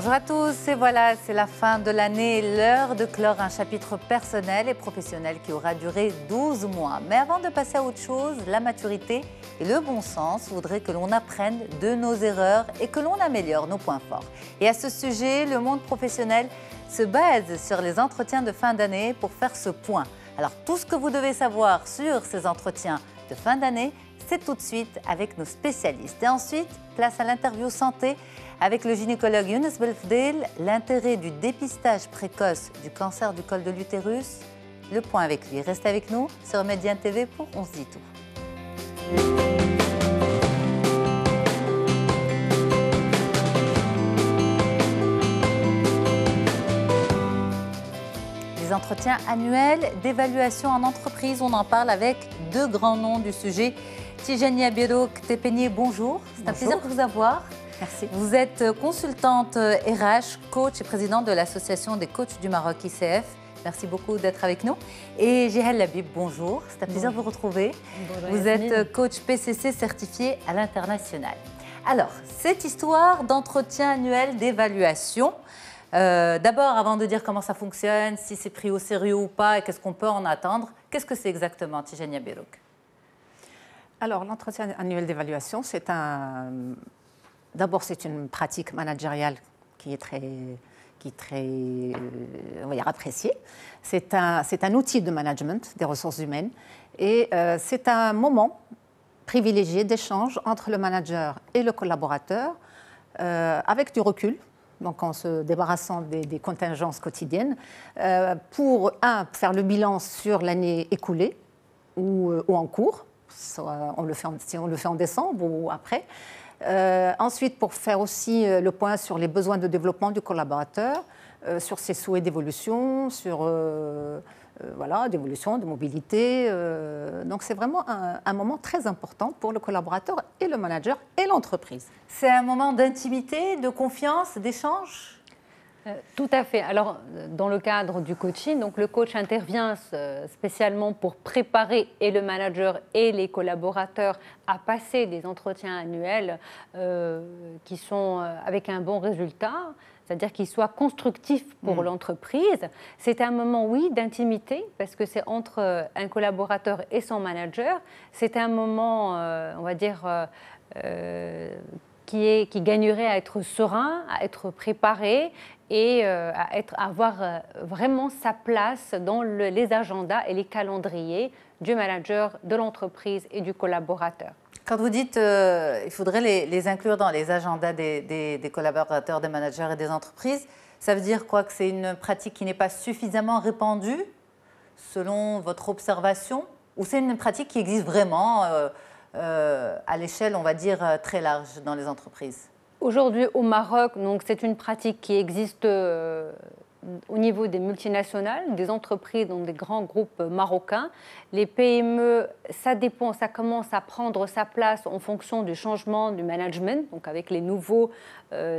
Bonjour à tous, et voilà, c'est la fin de l'année, l'heure de clore un chapitre personnel et professionnel qui aura duré 12 mois. Mais avant de passer à autre chose, la maturité et le bon sens voudraient que l'on apprenne de nos erreurs et que l'on améliore nos points forts. Et à ce sujet, le monde professionnel se base sur les entretiens de fin d'année pour faire ce point. Alors tout ce que vous devez savoir sur ces entretiens de fin d'année, c'est tout de suite avec nos spécialistes. Et ensuite, place à l'interview santé avec le gynécologue Younes Belfdel, l'intérêt du dépistage précoce du cancer du col de l'utérus. Le point avec lui. Restez avec nous sur Médien TV pour On se dit tout. Les entretiens annuels d'évaluation en entreprise, on en parle avec deux grands noms du sujet. Tijania Birok-Tepeni, bonjour. C'est un plaisir de vous avoir. Merci. Vous êtes consultante RH, coach et présidente de l'Association des coachs du Maroc, ICF. Merci beaucoup d'être avec nous. Et Jihel Labib, bonjour. C'est un plaisir de vous retrouver. Bonjour, vous êtes coach PCC certifié à l'international. Alors, cette histoire d'entretien annuel d'évaluation, d'abord, avant de dire comment ça fonctionne, si c'est pris au sérieux ou pas et qu'est-ce qu'on peut en attendre, qu'est-ce que c'est exactement, Tijania Birok? Alors, l'entretien annuel d'évaluation, c'est d'abord, c'est une pratique managériale qui est très on va dire, appréciée. C'est un outil de management des ressources humaines et c'est un moment privilégié d'échange entre le manager et le collaborateur avec du recul, donc en se débarrassant des contingences quotidiennes, pour, faire le bilan sur l'année écoulée ou en cours. Soit si on le fait en décembre ou après. Ensuite, pour faire aussi le point sur les besoins de développement du collaborateur, sur ses souhaits d'évolution, sur d'évolution, de mobilité. Donc c'est vraiment un moment très important pour le collaborateur et le manager et l'entreprise. C'est un moment d'intimité, de confiance, d'échange ? Tout à fait. Alors, dans le cadre du coaching, donc le coach intervient spécialement pour préparer et le manager et les collaborateurs à passer des entretiens annuels qui sont avec un bon résultat, c'est-à-dire qu'ils soient constructifs pour l'entreprise. C'est un moment, oui, d'intimité, parce que c'est entre un collaborateur et son manager. C'est un moment, on va dire, qui gagnerait à être serein, à être préparé et à avoir vraiment sa place dans les agendas et les calendriers du manager, de l'entreprise et du collaborateur. Quand vous dites qu'il faudrait les inclure dans les agendas des collaborateurs, des managers et des entreprises, ça veut dire quoi? Que c'est une pratique qui n'est pas suffisamment répandue selon votre observation? Ou c'est une pratique qui existe vraiment à l'échelle, on va dire, très large dans les entreprises? Aujourd'hui, au Maroc, donc, c'est une pratique qui existe au niveau des multinationales, des entreprises, donc des grands groupes marocains. Les PME, ça dépend, ça commence à prendre sa place en fonction du changement du management, donc avec les nouveaux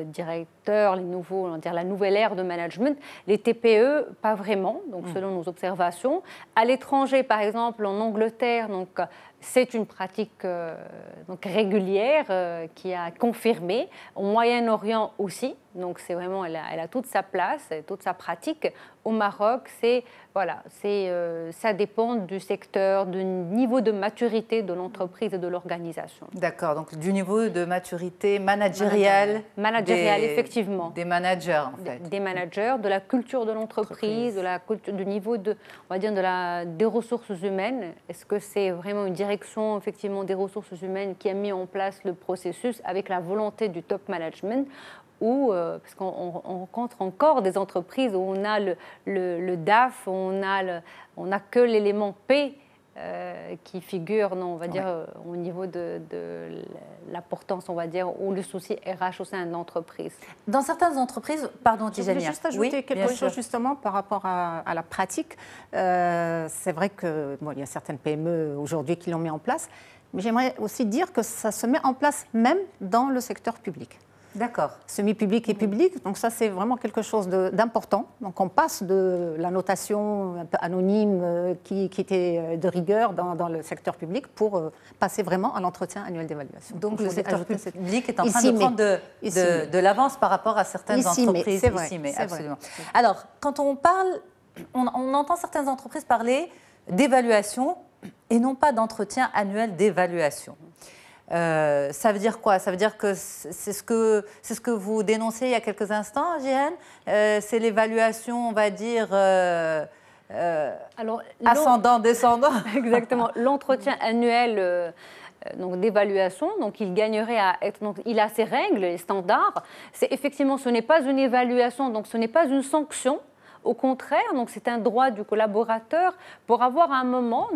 directeurs, on va dire la nouvelle ère de management. Les TPE, pas vraiment, donc selon nos observations. À l'étranger, par exemple, en Angleterre, donc c'est une pratique donc régulière qui a confirmé. Au Moyen-Orient aussi, donc c'est vraiment, elle a toute sa place, toute sa pratique. Au Maroc, ça dépend du secteur, du niveau de maturité de l'entreprise et de l'organisation. D'accord, donc du niveau de maturité managériale. Effectivement. Des managers, en fait. Des managers, de la culture de l'entreprise, du niveau on va dire des ressources humaines. Est-ce que c'est vraiment une direction, effectivement, des ressources humaines qui a mis en place le processus avec la volonté du top management? Ou, parce qu'on rencontre encore des entreprises où on a le DAF, on a que l'élément P qui figure, on va dire, au niveau de l'importance, on va dire, ou le souci RH au sein de l'entreprise. Dans certaines entreprises, pardon Tijania. Je voulais juste ajouter quelque chose justement par rapport à la pratique. C'est vrai qu'il y a certaines PME aujourd'hui qui l'ont mis en place, mais j'aimerais aussi dire que ça se met en place même dans le secteur public. D'accord. Semi-public et public. Donc ça, c'est vraiment quelque chose d'important. Donc on passe de la notation un peu anonyme qui était de rigueur dans le secteur public pour passer vraiment à l'entretien annuel d'évaluation. Donc le secteur public est en train de prendre de l'avance par rapport à certaines entreprises. C'est vrai, absolument. Alors, quand on parle, on entend certaines entreprises parler d'évaluation et non pas d'entretien annuel d'évaluation. Ça veut dire quoi? Ça veut dire que c'est ce que vous dénoncez il y a quelques instants, Jeanne. C'est l'évaluation, on va dire, alors, ascendant, descendant. Exactement. L'entretien annuel donc d'évaluation, donc il gagnerait à être, donc il a ses règles, les standards. C'est effectivement, ce n'est pas une évaluation, donc ce n'est pas une sanction. Au contraire, donc c'est un droit du collaborateur pour avoir un moment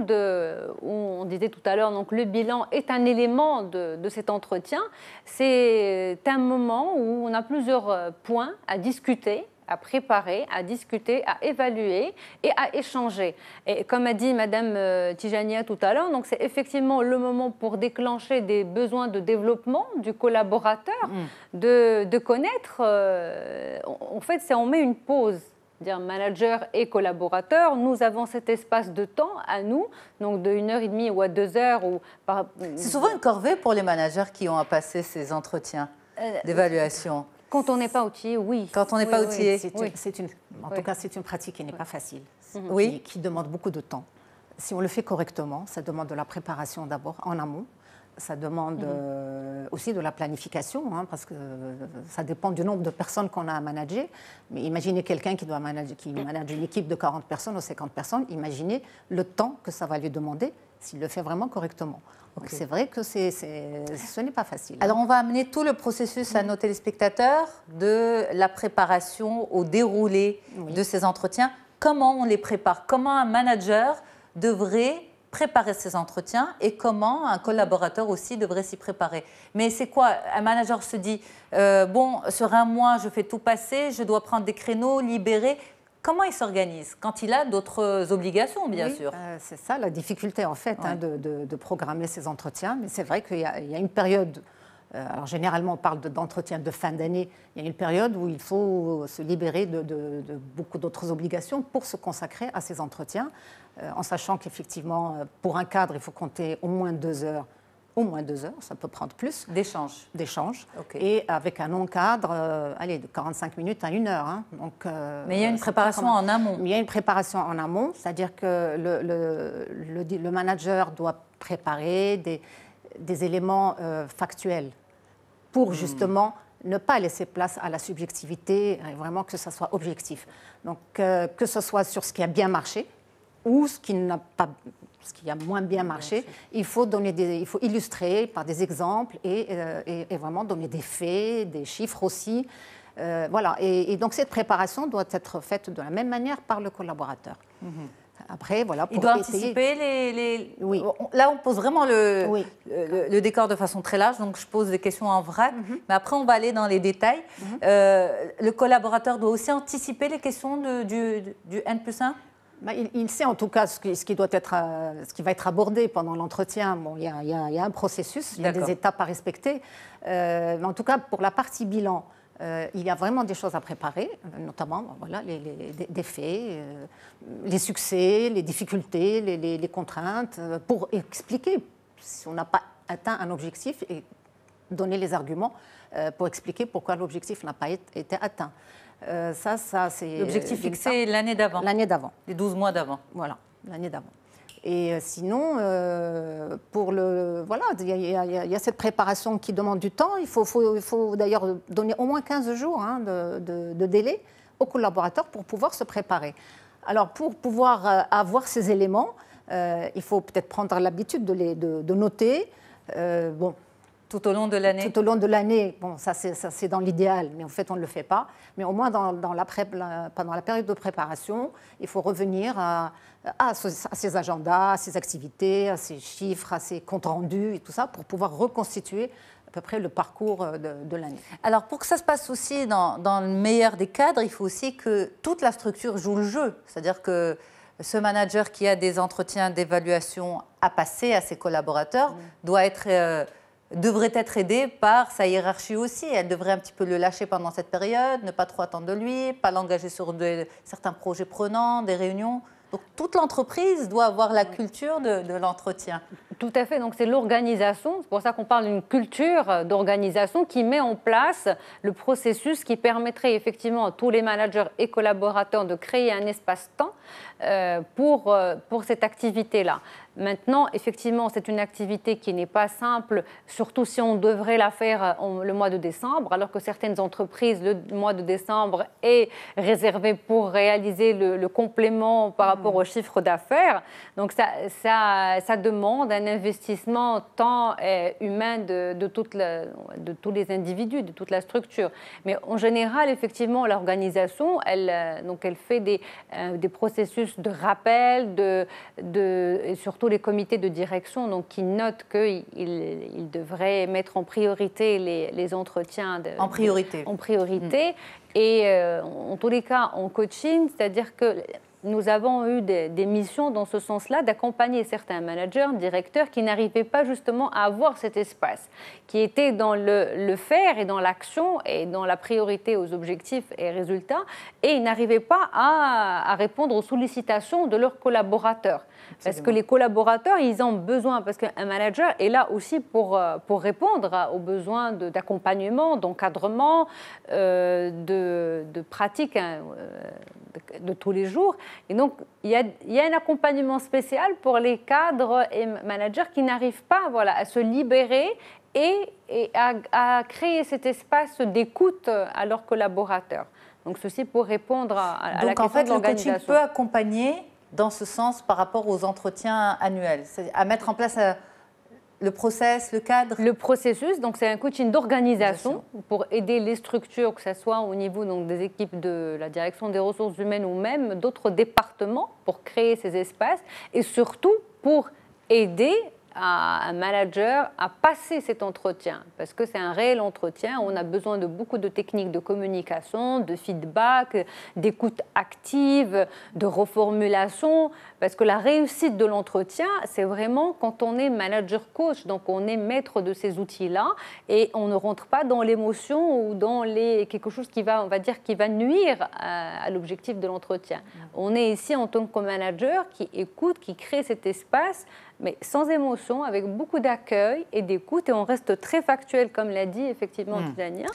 où on disait tout à l'heure, donc le bilan est un élément de cet entretien. C'est un moment où on a plusieurs points à discuter, à préparer, à discuter, à évaluer et à échanger. Et comme a dit Madame Tijania tout à l'heure, donc c'est effectivement le moment pour déclencher des besoins de développement du collaborateur, de connaître. En fait, on met une pause. Dire manager et collaborateur, nous avons cet espace de temps à nous, donc de 1h30 ou à 2h. C'est souvent une corvée pour les managers qui ont à passer ces entretiens d'évaluation. Quand on n'est pas outillé, oui. Quand on n'est pas outillé. En tout cas, c'est une pratique qui n'est pas facile, qui demande beaucoup de temps. Si on le fait correctement, ça demande de la préparation d'abord en amont. Ça demande aussi de la planification, parce que ça dépend du nombre de personnes qu'on a à manager. Mais imaginez quelqu'un qui manage une équipe de 40 personnes ou 50 personnes, imaginez le temps que ça va lui demander s'il le fait vraiment correctement. Donc c'est vrai que ce n'est pas facile. Alors on va amener tout le processus à nos téléspectateurs de la préparation au déroulé de ces entretiens. Comment on les prépare? Comment un manager devrait préparer ces entretiens et comment un collaborateur aussi devrait s'y préparer. Mais c'est quoi? Un manager se dit, bon, sur un mois, je fais tout passer, je dois prendre des créneaux, libérer. Comment il s'organise quand il a d'autres obligations, bien sûr? C'est ça la difficulté, en fait, de programmer ces entretiens. Mais c'est vrai qu'il y a une période... alors généralement, on parle d'entretien de fin d'année. Il y a une période où il faut se libérer de beaucoup d'autres obligations pour se consacrer à ces entretiens, en sachant qu'effectivement, pour un cadre, il faut compter au moins 2 heures. Au moins 2 heures, ça peut prendre plus. D'échange. Et avec un non-cadre, de 45 minutes à 1 heure. Donc, mais il y a une préparation en amont. Il y a une préparation en amont, c'est-à-dire que le manager doit préparer des éléments factuels pour justement ne pas laisser place à la subjectivité, et vraiment que ça soit objectif. Donc que ce soit sur ce qui a bien marché ou ce qui a moins bien marché, il faut illustrer par des exemples et vraiment donner des faits, des chiffres aussi. Voilà. Et donc cette préparation doit être faite de la même manière par le collaborateur. Après, voilà, il doit anticiper Oui. Là, on pose vraiment le décor de façon très large, donc je pose des questions en vrac, mais après, on va aller dans les détails. Le collaborateur doit aussi anticiper les questions du N+1 ? Il sait en tout cas ce qui va être abordé pendant l'entretien. Bon, il y a un processus, il y a des étapes à respecter. Mais en tout cas, pour la partie bilan, il y a vraiment des choses à préparer, notamment des faits, les succès, les difficultés, les contraintes, pour expliquer si on n'a pas atteint un objectif et donner les arguments pour expliquer pourquoi l'objectif n'a pas été atteint. C'est l'objectif fixé l'année d'avant. L'année d'avant. Les 12 mois d'avant. Voilà, l'année d'avant. Et sinon, il y a cette préparation qui demande du temps. Il faut d'ailleurs donner au moins 15 jours de délai aux collaborateurs pour pouvoir se préparer. Alors, pour pouvoir avoir ces éléments, il faut peut-être prendre l'habitude de noter. Tout au long de l'année. Tout au long de l'année, bon, ça c'est dans l'idéal, mais en fait on ne le fait pas. Mais au moins pendant la période de préparation, il faut revenir à ces agendas, à ces activités, à ces chiffres, à ces comptes rendus et tout ça pour pouvoir reconstituer à peu près le parcours de l'année. Alors pour que ça se passe aussi dans le meilleur des cadres, il faut aussi que toute la structure joue le jeu. C'est-à-dire que ce manager qui a des entretiens d'évaluation à passer à ses collaborateurs doit être devrait être aidée par sa hiérarchie aussi. Elle devrait un petit peu le lâcher pendant cette période, ne pas trop attendre de lui, pas l'engager sur certains projets prenants, des réunions. Donc toute l'entreprise doit avoir la culture de l'entretien. Tout à fait, donc c'est l'organisation, c'est pour ça qu'on parle d'une culture d'organisation qui met en place le processus qui permettrait effectivement à tous les managers et collaborateurs de créer un espace-temps pour cette activité-là. Maintenant, effectivement, c'est une activité qui n'est pas simple, surtout si on devrait la faire le mois de décembre, alors que certaines entreprises, le mois de décembre est réservé pour réaliser le complément par rapport au chiffre d'affaires. Donc, ça demande un investissement tant humain de tous les individus, de toute la structure. Mais en général, effectivement, l'organisation, elle fait des processus de rappel, et surtout les comités de direction qui notent qu'ils devraient mettre en priorité les entretiens. En priorité. Et en tous les cas, en coaching, c'est-à-dire que nous avons eu des missions dans ce sens-là, d'accompagner certains managers, directeurs qui n'arrivaient pas justement à avoir cet espace, qui étaient dans le faire et dans l'action et dans la priorité aux objectifs et résultats, et ils n'arrivaient pas à répondre aux sollicitations de leurs collaborateurs. Parce que les collaborateurs, ils ont besoin, parce qu'un manager est là aussi pour répondre aux besoins d'accompagnement, d'encadrement, de pratique de tous les jours. Et donc, il y a un accompagnement spécial pour les cadres et managers qui n'arrivent pas à se libérer et à créer cet espace d'écoute à leurs collaborateurs. Donc, ceci pour répondre à la question de l'organisation. Donc, en fait, le coaching peut accompagner dans ce sens par rapport aux entretiens annuels, c'est à mettre en place le process, le cadre. Le processus, donc c'est un coaching d'organisation pour aider les structures, que ce soit au niveau des équipes de la direction des ressources humaines ou même d'autres départements pour créer ces espaces et surtout pour aider un manager à passer cet entretien, parce que c'est un réel entretien. On a besoin de beaucoup de techniques de communication, de feedback, d'écoute active, de reformulation, parce que la réussite de l'entretien, c'est vraiment quand on est manager coach, donc on est maître de ces outils-là et on ne rentre pas dans l'émotion ou dans quelque chose qui va, on va dire, qui va nuire à l'objectif de l'entretien. On est ici en tant que manager qui écoute, qui crée cet espace, mais sans émotion, avec beaucoup d'accueil et d'écoute, et on reste très factuel, comme l'a dit effectivement Tijania.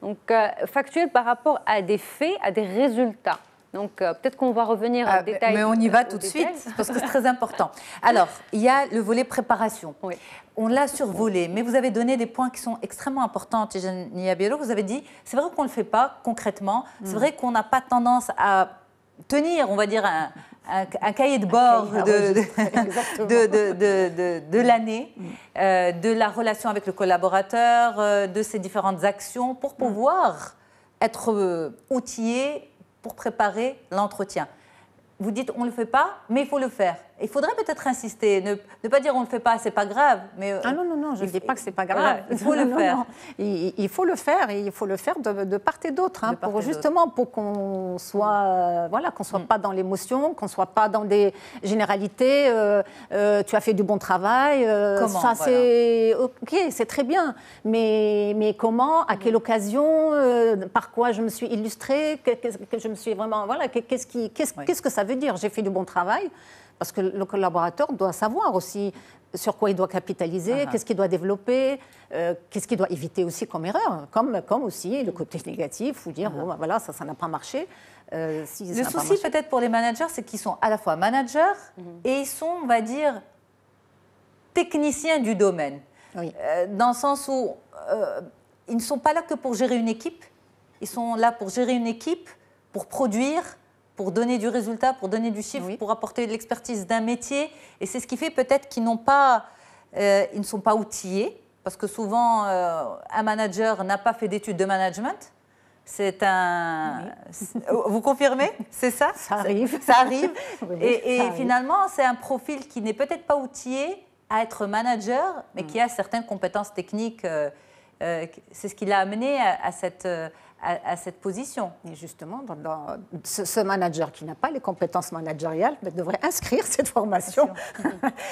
Donc, factuel par rapport à des faits, à des résultats. Donc, peut-être qu'on va revenir en détail. Mais on y va tout de suite, parce que c'est très important. Alors, il y a le volet préparation. Oui. On l'a survolé, mais vous avez donné des points qui sont extrêmement importants, Tijania Bielo. Vous avez dit, c'est vrai qu'on ne le fait pas concrètement, c'est vrai qu'on n'a pas tendance à tenir, on va dire, un cahier de bord de l'année, de la relation avec le collaborateur, de ses différentes actions pour pouvoir être outillé pour préparer l'entretien. Vous dites on ne le fait pas, mais il faut le faire. Il faudrait peut-être insister, ne pas dire on ne le fait pas, c'est pas grave. Mais non, je ne dis pas que c'est pas grave. Il faut le faire. Non. Il faut le faire et il faut le faire de part et d'autre, pour qu'on soit, qu'on soit pas dans l'émotion, qu'on soit pas dans des généralités. Tu as fait du bon travail. Ça c'est ok, c'est très bien. Mais comment, à quelle occasion, par quoi je me suis illustrée, que je me suis vraiment, qu'est-ce que ça veut dire? J'ai fait du bon travail. Parce que le collaborateur doit savoir aussi sur quoi il doit capitaliser, qu'est-ce qu'il doit développer, qu'est-ce qu'il doit éviter aussi comme erreur, comme aussi le côté négatif, ou dire, ça n'a pas marché. Le souci peut-être pour les managers, c'est qu'ils sont à la fois managers et ils sont, on va dire, techniciens du domaine. Oui. Dans le sens où ils ne sont pas là que pour gérer une équipe, ils sont là pour gérer une équipe, pour produire, pour donner du résultat, pour donner du chiffre, pour apporter de l'expertise d'un métier. Et c'est ce qui fait peut-être qu'ils ne sont pas outillés, parce que souvent, un manager n'a pas fait d'études de management. C'est un... Vous confirmez? C'est ça? Ça arrive. Ça arrive. Et finalement, c'est un profil qui n'est peut-être pas outillé à être manager, mais qui a certaines compétences techniques. C'est ce qui l'a amené à à cette position. Et justement, ce manager qui n'a pas les compétences managériales devrait inscrire cette formation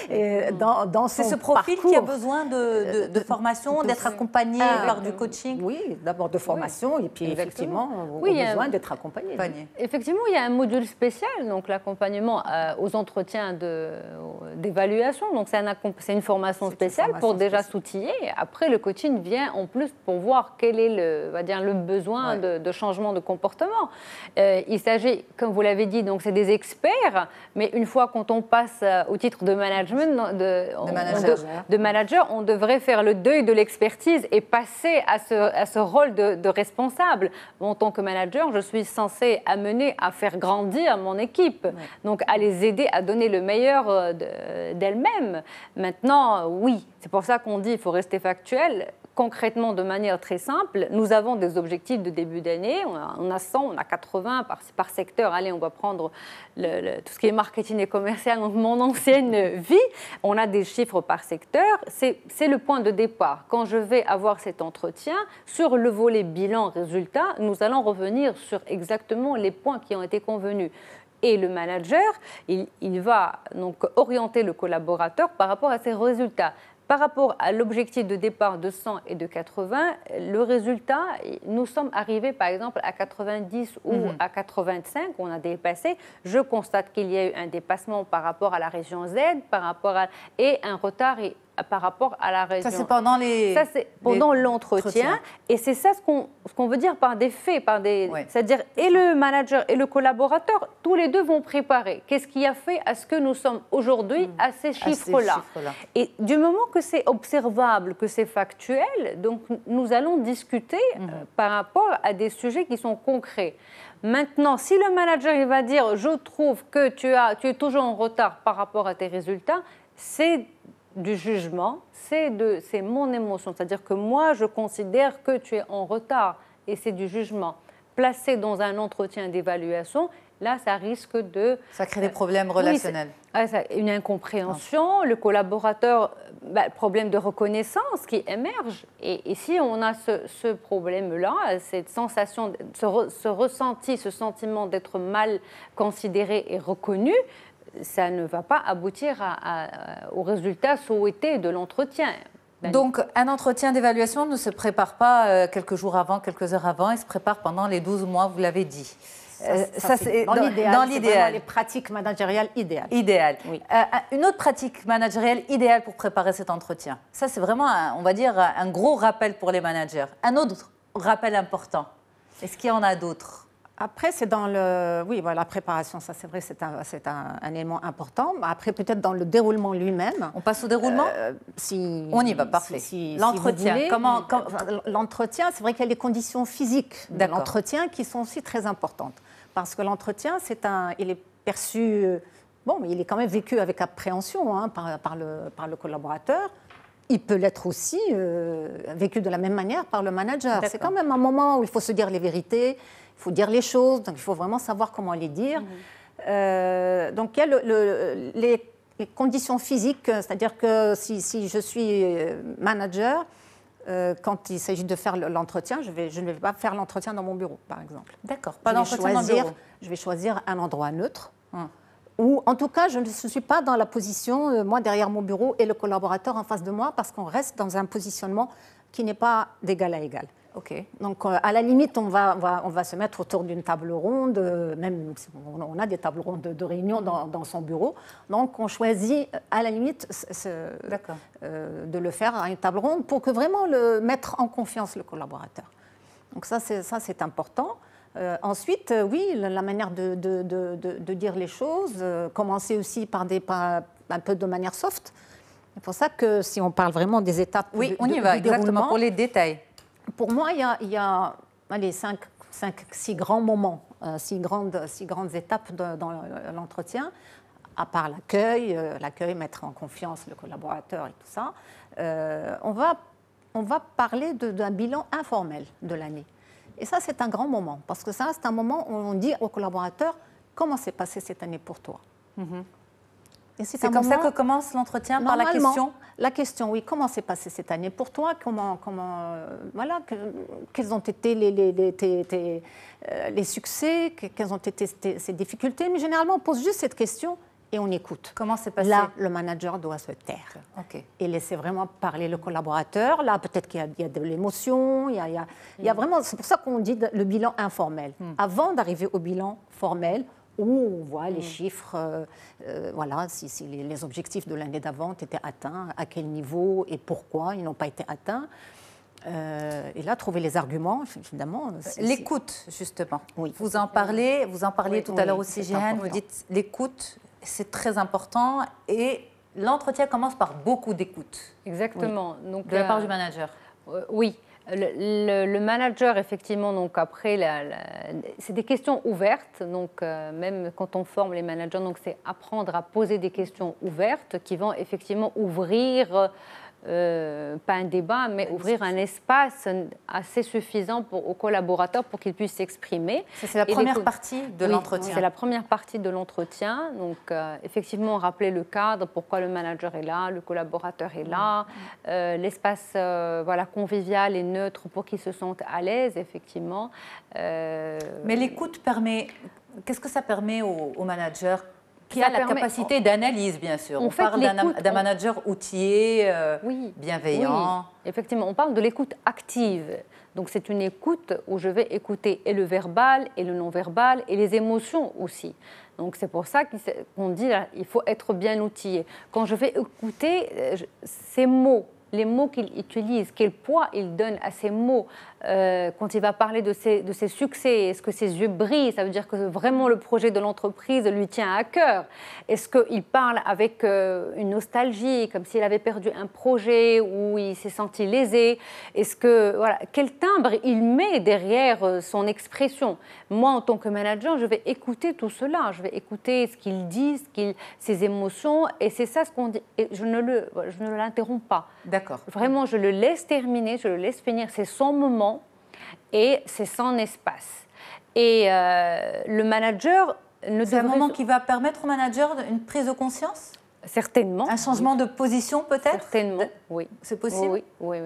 et dans son C'est ce profil parcours, qui a besoin de formation, d'être accompagné par du coaching. Oui, d'abord de formation et puis effectivement, on a besoin d'être accompagné. Effectivement, il y a un module spécial, donc l'accompagnement aux entretiens d'évaluation. Donc c'est une formation spéciale pour déjà s'outiller. Après, le coaching vient en plus pour voir quel est le besoin de changement de comportement. Il s'agit, comme vous l'avez dit, donc c'est des experts, mais une fois quand on passe au titre de management, de manager, on devrait faire le deuil de l'expertise et passer à ce rôle de responsable. En tant que manager, je suis censée amener à faire grandir mon équipe, donc à les aider à donner le meilleur d'elles-mêmes. Maintenant, oui, c'est pour ça qu'on dit qu'il faut rester factuel. Concrètement, de manière très simple, nous avons des objectifs de début d'année. On a 100, on a 80 par secteur. Allez, on va prendre tout ce qui est marketing et commercial, donc mon ancienne vie. On a des chiffres par secteur. C'est le point de départ. Quand je vais avoir cet entretien, sur le volet bilan résultat, nous allons revenir sur exactement les points qui ont été convenus. Et le manager, il va donc orienter le collaborateur par rapport à ses résultats. Par rapport à l'objectif de départ de 100 et de 80, le résultat, nous sommes arrivés par exemple à 90 ou à 85, on a dépassé. Je constate qu'il y a eu un dépassement par rapport à la région Z, et un retard par rapport à la région. Ça, c'est pendant l'entretien. Et c'est ça ce qu'on veut dire par des faits. C'est-à-dire, et le manager et le collaborateur, tous les deux vont préparer. Qu'est-ce qui a fait à ce que nous sommes aujourd'hui à ces chiffres-là. Et du moment que c'est observable, que c'est factuel, donc nous allons discuter par rapport à des sujets qui sont concrets. Maintenant, si le manager il va dire « je trouve que tu es toujours en retard par rapport à tes résultats », c'est du jugement, c'est mon émotion. C'est-à-dire que moi, je considère que tu es en retard et c'est du jugement. Placé dans un entretien d'évaluation, là, ça risque de... Ça crée des problèmes relationnels. Une incompréhension, le collaborateur, problème de reconnaissance qui émerge. Et si on a ce problème-là, cette sensation, ce ressenti, ce sentiment d'être mal considéré et reconnu, ça ne va pas aboutir au résultat souhaité de l'entretien. Donc, un entretien d'évaluation ne se prépare pas quelques jours avant, quelques heures avant, il se prépare pendant les 12 mois, vous l'avez dit. Ça c'est dans l'idéal. Les pratiques managériales idéales. Oui. Une autre pratique managériale idéale pour préparer cet entretien. Ça, c'est vraiment, on va dire, un gros rappel pour les managers. Un autre rappel important. Est-ce qu'il y en a d'autres ? Après, c'est dans la préparation, ça c'est vrai, c'est un élément important. Après, peut-être dans le déroulement lui-même. On passe au déroulement ? On y va, parfait. L'entretien, l'entretien, c'est vrai qu'il y a les conditions physiques de l'entretien qui sont aussi très importantes. Parce que l'entretien, il est perçu, mais il est quand même vécu avec appréhension par le collaborateur. Il peut l'être aussi vécu de la même manière par le manager. C'est quand même un moment où il faut se dire les vérités, il faut dire les choses, donc il faut vraiment savoir comment les dire. Donc il y a les conditions physiques, c'est-à-dire que si je suis manager, quand il s'agit de faire l'entretien, je ne vais pas faire l'entretien dans mon bureau, par exemple. D'accord, pas d'entretien dans le bureau. Je vais choisir un endroit neutre. Ou en tout cas, je ne suis pas dans la position, moi derrière mon bureau et le collaborateur en face de moi, parce qu'on reste dans un positionnement qui n'est pas d'égal à égal. Donc à la limite, on va se mettre autour d'une table ronde, même si on a des tables rondes de réunion dans son bureau. Donc on choisit à la limite de le faire à une table ronde pour que vraiment mettre en confiance le collaborateur. Donc ça c'est important. Ensuite, oui, la manière de dire les choses, commencer aussi par un peu de manière soft. C'est pour ça que si on parle vraiment des étapes on y va, exactement, pour les détails. Pour moi, il y a 6 grands moments, 6 grandes étapes dans l'entretien, à part l'accueil, mettre en confiance le collaborateur et tout ça. On va parler d'un bilan informel de l'année. Et ça, c'est un grand moment, parce que ça, c'est un moment où on dit au collaborateur comment s'est passée cette année pour toi. Et c'est comme ça que commence l'entretien, par la question? La question, oui. Comment s'est passée cette année pour toi? Voilà, quels ont été les succès? Quelles ont été ces difficultés? Mais généralement, on pose juste cette question et on écoute. Comment c'est passé? Là, le manager doit se taire et laisser vraiment parler le collaborateur. Là, peut-être qu'il y a de l'émotion, il y a vraiment... C'est pour ça qu'on dit le bilan informel. Avant d'arriver au bilan formel, où on voit les chiffres, voilà, si les objectifs de l'année d'avant étaient atteints, à quel niveau et pourquoi ils n'ont pas été atteints. Et là, trouver les arguments, évidemment. L'écoute, justement. Oui. Vous en parliez tout à l'heure aussi, Jeanne. Vous dites l'écoute, c'est très important et l'entretien commence par beaucoup d'écoute. Exactement. Oui. Donc, de la part du manager. Oui. Le manager, effectivement, donc après, c'est des questions ouvertes. Donc, même quand on forme les managers, donc c'est apprendre à poser des questions ouvertes qui vont effectivement ouvrir, pas un débat, mais ouvrir un espace assez suffisant aux collaborateurs pour qu'ils puissent s'exprimer. C'est la première partie de l'entretien. C'est la première partie de l'entretien. Donc, effectivement, rappeler le cadre, pourquoi le manager est là, le collaborateur est là, l'espace voilà, convivial et neutre pour qu'ils se sentent à l'aise, effectivement. Mais l'écoute permet... Qu'est-ce que ça permet au manager qui a la capacité d'analyse, bien sûr. On parle d'un manager outillé, bienveillant. Oui, effectivement, on parle de l'écoute active. Donc, c'est une écoute où je vais écouter et le verbal, et le non-verbal, et les émotions aussi. Donc, c'est pour ça qu'on dit qu'il faut être bien outillé. Quand je vais écouter ces mots, les mots qu'il utilise, quel poids il donne à ces mots. Quand il va parler de ses succès, est-ce que ses yeux brillent? Ça veut dire que vraiment le projet de l'entreprise lui tient à cœur. Est-ce qu'il parle avec une nostalgie, comme s'il avait perdu un projet ou il s'est senti lésé? Est-ce que, voilà, quel timbre il met derrière son expression? Moi, en tant que manager, je vais écouter tout cela. Je vais écouter ce qu'il dit, ses émotions, et c'est ça ce qu'on dit. Et je ne l'interromps pas. D'accord. Vraiment, je le laisse terminer, je le laisse finir. C'est son moment et c'est son espace. Et le manager ne C'est un moment qui va permettre au manager une prise de conscience? Certainement. Un changement de position peut-être? Certainement, oui. C'est possible? Oui.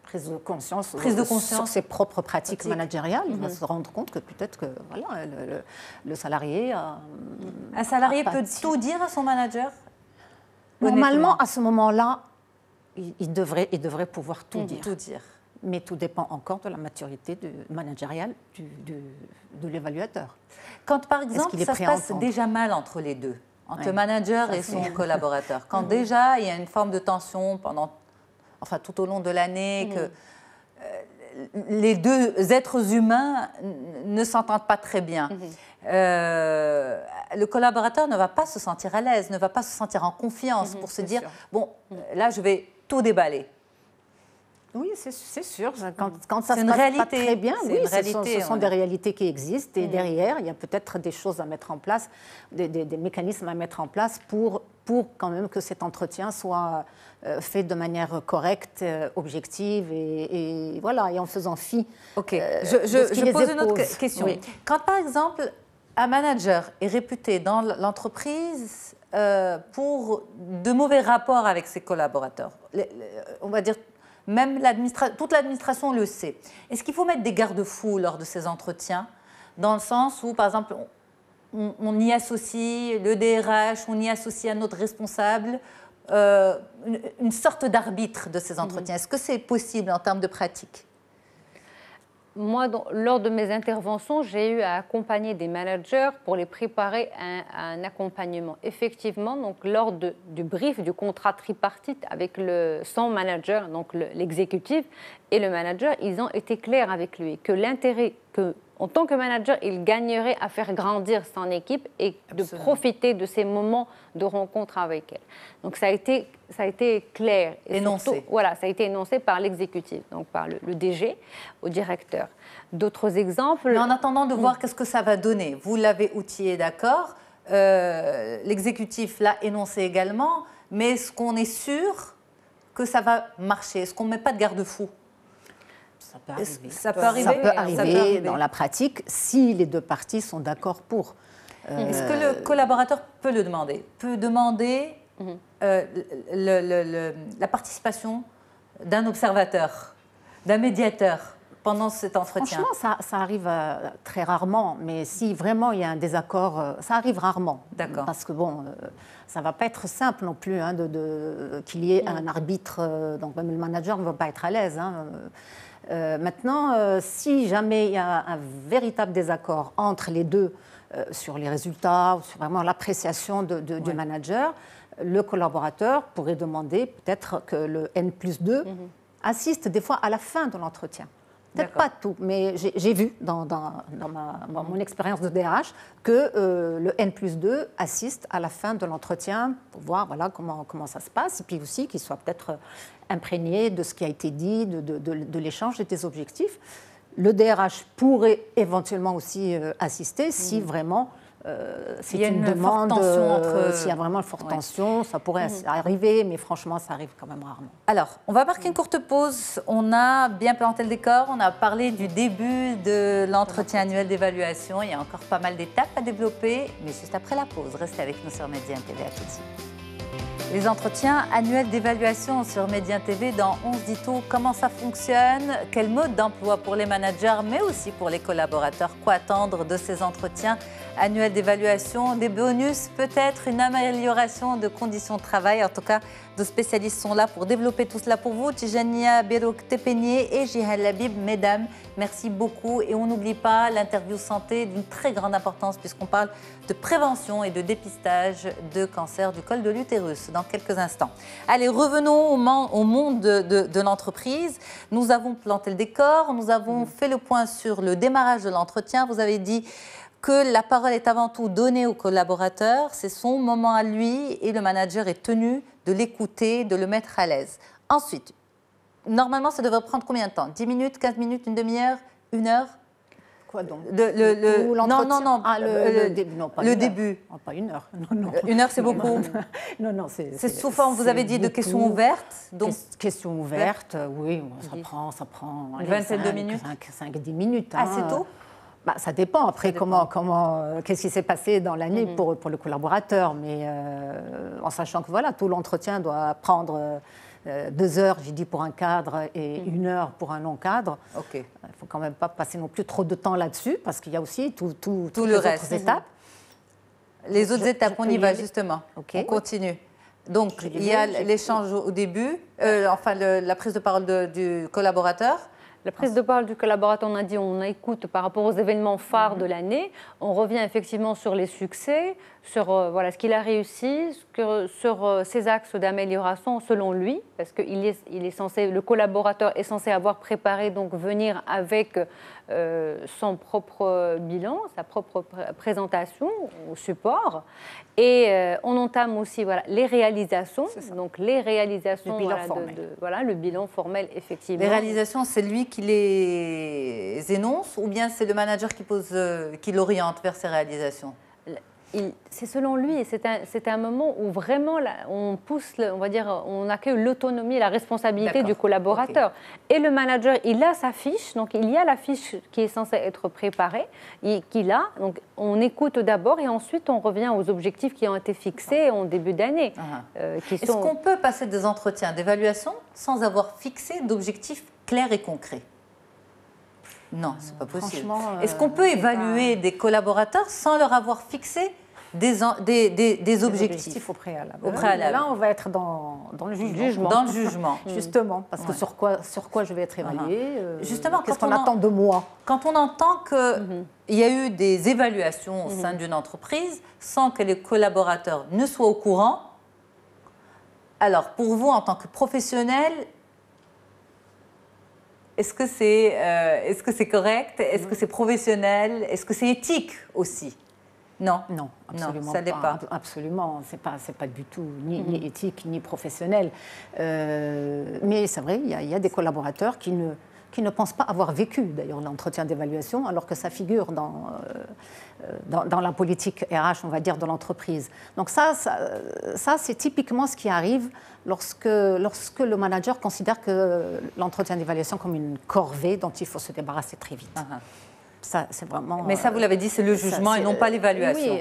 Prise de conscience, sur ses propres pratiques managériales. Il va se rendre compte que peut-être que voilà, le salarié... Un salarié peut tout dire à son manager? Normalement, à ce moment-là, il devrait pouvoir tout dire. Tout dire. Mais tout dépend encore de la maturité managériale de l'évaluateur. Quand, par exemple, ça se passe déjà mal entre les deux, entre le manager et son collaborateur, quand déjà il y a une forme de tension tout au long de l'année, que les deux êtres humains ne s'entendent pas très bien, le collaborateur ne va pas se sentir à l'aise, ne va pas se sentir en confiance pour se dire « bon, là, je vais tout déballer ». Oui, c'est sûr. Quand ça se passe pas très bien, oui, ce sont des réalités qui existent. Et derrière, il y a peut-être des choses à mettre en place, des mécanismes à mettre en place pour quand même que cet entretien soit fait de manière correcte, objective et voilà, et en faisant fi. Ok. Je pose une autre question. Oui. Quand, par exemple, un manager est réputé dans l'entreprise pour de mauvais rapports avec ses collaborateurs, on va dire... Même toute l'administration le sait. Est-ce qu'il faut mettre des garde-fous lors de ces entretiens, dans le sens où, par exemple, on y associe le DRH, on y associe un autre responsable, une sorte d'arbitre de ces entretiens? Est-ce que c'est possible en termes de pratique? Moi, lors de mes interventions, j'ai eu à accompagner des managers pour les préparer à un accompagnement. Effectivement, donc, lors du brief du contrat tripartite avec son manager, donc l'exécutif et le manager, ils ont été clairs avec lui que l'intérêt en tant que manager, il gagnerait à faire grandir son équipe et de profiter de ces moments de rencontre avec elle. Donc ça a été clair. Et énoncé. Surtout, voilà, ça a été énoncé par l'exécutif, donc par le DG au directeur. D'autres exemples... Mais en attendant de voir qu'est-ce que ça va donner, vous l'avez outillé, d'accord, l'exécutif l'a énoncé également, mais est-ce qu'on est sûr que ça va marcher? Est-ce qu'on ne met pas de garde-fou? Ça peut arriver dans la pratique si les deux parties sont d'accord pour. Est-ce que le collaborateur peut le demander? Peut demander la participation d'un observateur, d'un médiateur pendant cet entretien? Franchement, ça arrive très rarement, mais si vraiment il y a un désaccord, ça arrive rarement. D'accord. Parce que bon, ça ne va pas être simple non plus hein, qu'il y ait un arbitre, donc même le manager ne va pas être à l'aise. Hein. Maintenant, si jamais il y a un véritable désaccord entre les deux sur les résultats, sur vraiment l'appréciation du manager, le collaborateur pourrait demander peut-être que le N+2 assiste des fois à la fin de l'entretien. Peut-être pas tout, mais j'ai vu dans mon expérience de DRH que le N+2 assiste à la fin de l'entretien pour voir voilà, comment ça se passe, et puis aussi qu'il soit peut-être imprégné de ce qui a été dit, de l'échange et des objectifs. Le DRH pourrait éventuellement aussi assister si vraiment c'est une demande, s'il y a vraiment une forte tension, ça pourrait arriver, mais franchement, ça arrive quand même rarement. Alors, on va marquer une courte pause. On a bien planté le décor, on a parlé du début de l'entretien annuel d'évaluation. Il y a encore pas mal d'étapes à développer, mais juste après la pause. Restez avec nous sur Média TV, à tout de suite. Les entretiens annuels d'évaluation sur Média TV dans 11 Dito, comment ça fonctionne, quel mode d'emploi pour les managers, mais aussi pour les collaborateurs. Quoi attendre de ces entretiens annuels d'évaluation? Des bonus, peut-être une amélioration de conditions de travail. En tout cas, nos spécialistes sont là pour développer tout cela pour vous. Tijania Berouk Tepenier et Jihan Labib, mesdames, merci beaucoup. Et on n'oublie pas l'interview santé d'une très grande importance puisqu'on parle de prévention et de dépistage de cancer du col de l'utérus dans quelques instants. Allez, revenons au monde de l'entreprise. Nous avons planté le décor, nous avons fait le point sur le démarrage de l'entretien. Vous avez dit que la parole est avant tout donnée au collaborateur, c'est son moment à lui et le manager est tenu de l'écouter, de le mettre à l'aise. Ensuite, normalement, ça devrait prendre combien de temps? 10 minutes, 15 minutes, une demi-heure, une heure? Quoi donc? Non. Ah, le début. Non, pas le une début. Heure. Oh, pas une heure. Non. Une heure, c'est beaucoup? Non, c'est souvent, vous avez dit, de questions ouvertes. Donc... Questions ouvertes, oui, ça prend une vingtaine de minutes. 5-10 minutes. Ah, c'est tout? Ça dépend. Après, qu'est-ce qui s'est passé dans l'année pour le collaborateur. Mais en sachant que voilà, tout l'entretien doit prendre 2 heures, j'ai dit, pour un cadre et 1 heure pour un non-cadre. Il ne faut quand même pas passer non plus trop de temps là-dessus parce qu'il y a aussi toutes les autres étapes. Les autres étapes, on y va justement. On continue. Donc, il y a l'échange au début, la prise de parole du collaborateur. La prise de parole du collaborateur, on a dit, on écoute par rapport aux événements phares de l'année. On revient effectivement sur les succès, sur ce qu'il a réussi, sur ses axes d'amélioration selon lui, parce que le collaborateur est censé avoir préparé, donc venir avec son propre bilan, sa propre présentation au support. Et on entame aussi les réalisations, donc les réalisations, le bilan formel, effectivement. Les réalisations, c'est lui qui les énonce ou bien c'est le manager qui l'oriente vers ces réalisations? C'est selon lui, et c'est un moment où vraiment on pousse, on accueille l'autonomie et la responsabilité du collaborateur. Et le manager, il a sa fiche, donc il y a la fiche qui est censée être préparée, donc on écoute d'abord et ensuite on revient aux objectifs qui ont été fixés en début d'année. Est-ce qu'on peut passer des entretiens d'évaluation sans avoir fixé d'objectifs clairs et concrets? Non, c'est pas possible. Est-ce qu'on peut évaluer des collaborateurs sans leur avoir fixé des objectifs au préalable? Là, on va être dans le jugement. Dans le jugement. Justement, parce que sur quoi je vais être évaluée, justement, qu'est-ce qu'on attend de moi? Quand on entend qu'il y a eu des évaluations au sein d'une entreprise sans que les collaborateurs ne soient au courant, alors pour vous, en tant que professionnel, est-ce que c'est correct? Est-ce que c'est professionnel? Est-ce que c'est éthique aussi? Non, absolument ça l'est pas. Absolument, c'est pas du tout ni éthique ni professionnel. Mais c'est vrai, il y a des collaborateurs qui ne pensent pas avoir vécu d'ailleurs l'entretien d'évaluation, alors que ça figure dans la politique RH, on va dire, de l'entreprise. Donc ça c'est typiquement ce qui arrive lorsque le manager considère que l'entretien d'évaluation comme une corvée dont il faut se débarrasser très vite. Ça, c'est vraiment. Mais ça, vous l'avez dit, c'est le jugement et non pas l'évaluation.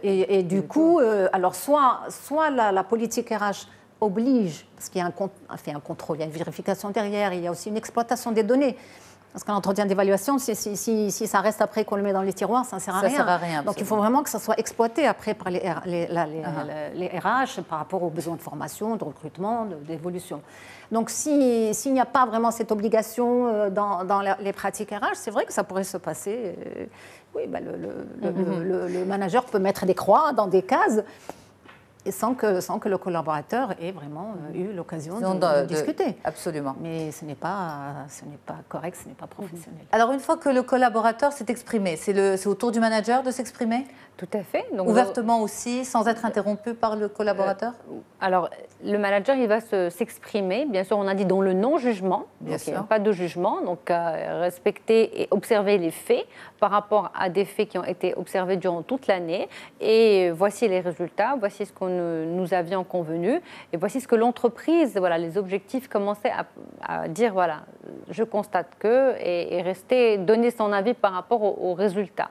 Oui, et du coup, alors soit la politique RH oblige, parce qu'il y a un contrôle, il y a une vérification derrière, il y a aussi une exploitation des données. Parce qu'un entretien d'évaluation, si ça reste après qu'on le met dans les tiroirs, ça ne sert à rien. Ça sert à rien. Donc il faut vraiment que ça soit exploité après par les RH par rapport aux besoins de formation, de recrutement, d'évolution. Donc s'il n'y a pas vraiment cette obligation dans les pratiques RH, c'est vrai que ça pourrait se passer. Oui, le manager peut mettre des croix dans des cases. Et sans que le collaborateur ait vraiment eu l'occasion de discuter. Absolument. Mais ce n'est pas correct, ce n'est pas professionnel. Alors, une fois que le collaborateur s'est exprimé, c'est au tour du manager de s'exprimer? Tout à fait. Donc, ouvertement aussi, sans être interrompu par le collaborateur? Alors, le manager, il va s'exprimer. Bien sûr, on a dit dans le non-jugement. Bien sûr. Il n'y a pas de jugement. Donc, respecter et observer les faits par rapport à des faits qui ont été observés durant toute l'année. Et voici les résultats, voici ce que nous avions convenu. Et voici ce que l'entreprise, voilà, les objectifs commençaient à dire, voilà, je constate que, et donner son avis par rapport aux résultats.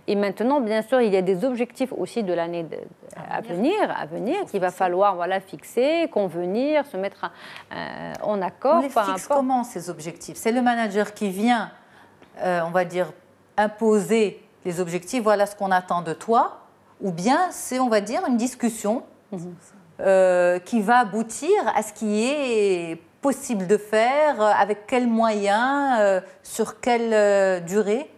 Et maintenant, bien sûr, il y a des objectifs aussi de l'année à venir qu'il va falloir, voilà, fixer, convenir, se mettre en accord. On les fixe comment, ces objectifs? C'est le manager qui vient, on va dire, imposer les objectifs, voilà ce qu'on attend de toi, ou bien c'est, on va dire, une discussion qui va aboutir à ce qui est possible de faire, avec quels moyens, sur quelle durée?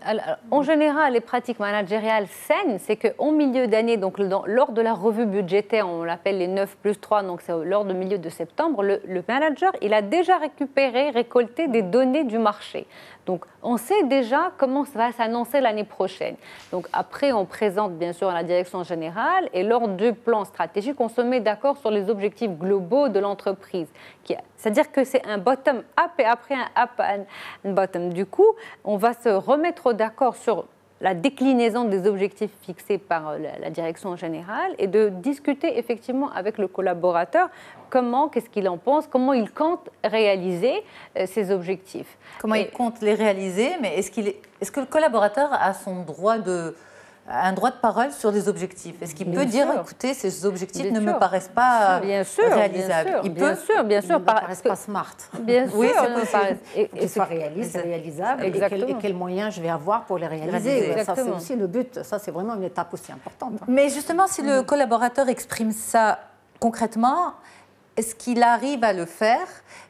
Alors, en général, les pratiques managériales saines, c'est qu'en milieu d'année, donc lors de la revue budgétaire, on l'appelle les 9+3, donc c'est lors du milieu de septembre, le manager, il a déjà récolté des données du marché. Donc, on sait déjà comment ça va s'annoncer l'année prochaine. Donc, après, on présente bien sûr à la direction générale et lors du plan stratégique, on se met d'accord sur les objectifs globaux de l'entreprise. C'est-à-dire que c'est un bottom-up et après un bottom. Du coup, on va se remettre d'accord sur la déclinaison des objectifs fixés par la direction générale et de discuter effectivement avec le collaborateur qu'est-ce qu'il en pense, comment il compte réaliser ces objectifs. Comment il compte les réaliser, mais est-ce que le collaborateur a un droit de parole sur les objectifs? Est-ce qu'il peut dire, écoutez, ces objectifs ne me paraissent pas réalisables? Bien sûr. Ils ne me paraissent pas smart. Bien sûr. Oui, c'est possible. Et qu'ils soient réalisables et quels moyens je vais avoir pour les réaliser. Ça, c'est aussi le but. Ça, c'est vraiment une étape aussi importante. Mais justement, si le collaborateur exprime ça concrètement, est-ce qu'il arrive à le faire?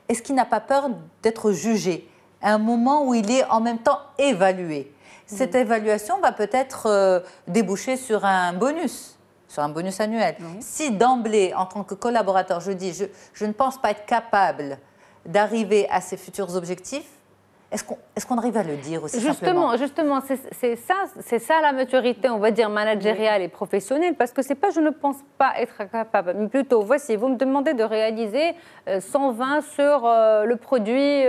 Est-ce qu'il n'a pas peur d'être jugé à un moment où il est en même temps évalué? Cette évaluation va peut-être déboucher sur un bonus annuel. Si d'emblée, en tant que collaborateur, je dis je ne pense pas être capable d'arriver à ces futurs objectifs, est-ce qu'on arrive à le dire aussi simplement? Justement, c'est ça la maturité, on va dire, managériale et professionnelle, parce que c'est pas je ne pense pas être capable, mais plutôt, voici, vous me demandez de réaliser 120 sur le produit